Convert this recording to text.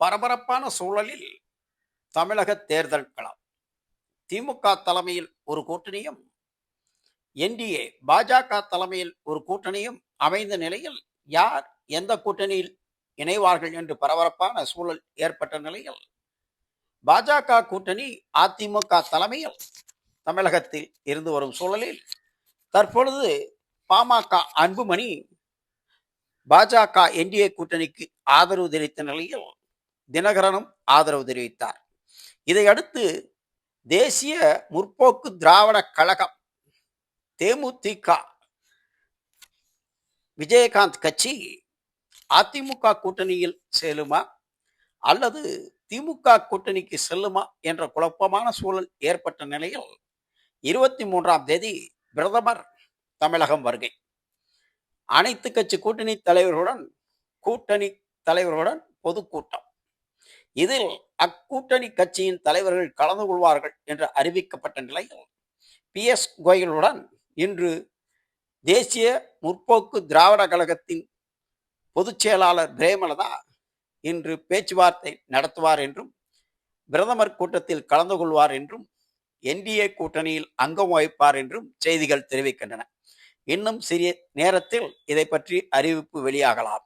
பரபரப்பான சூழலில் தமிழக தேர்தல் களம். திமுக தலைமையில் ஒரு கூட்டணியும், என்டிஏ பாஜக தலைமையில் ஒரு கூட்டணியும் அமைந்த நிலையில் யார் எந்த கூட்டணியில் இணைவார்கள் என்று பரபரப்பான சூழல் ஏற்பட்ட நிலையில் பாஜக கூட்டணி அதிமுக தலைமையில் தமிழகத்தில் இருந்து வரும் சூழலில் தற்பொழுது பாமக அன்புமணி பாஜக என்டிஏ கூட்டணிக்கு ஆதரவு தெரிவித்த நிலையில் தினகரனும் ஆதரவு தெரிவித்தார். இதையடுத்து தேசிய முற்போக்கு திராவிட கழகம் தேமுதிக விஜயகாந்த் கட்சி அதிமுக கூட்டணியில் செல்லுமா அல்லது திமுக கூட்டணிக்கு செல்லுமா என்ற குழப்பமான சூழல் ஏற்பட்ட நிலையில் 23ஆம் தேதி பிரதமர் தமிழகம் வருகை. அனைத்து கட்சி கூட்டணி தலைவர்களுடன் பொதுக்கூட்டம். இதில் அக்கூட்டணி கட்சியின் தலைவர்கள் கலந்து கொள்வார்கள் என்று அறிவிக்கப்பட்ட நிலையில் PS கோயலுடன் இன்று தேசிய முற்போக்கு திராவிட கழகத்தின் பொதுச் செயலாளர் பிரேமலதா இன்று பேச்சுவார்த்தை நடத்துவார் என்றும், பிரதமர் கூட்டத்தில் கலந்து கொள்வார் என்றும், என்டிஏ கூட்டணியில் அங்கம் வகிப்பார் என்றும் செய்திகள் தெரிவிக்கின்றன. இன்னும் சிறிய நேரத்தில் இதை பற்றி அறிவிப்பு வெளியாகலாம்.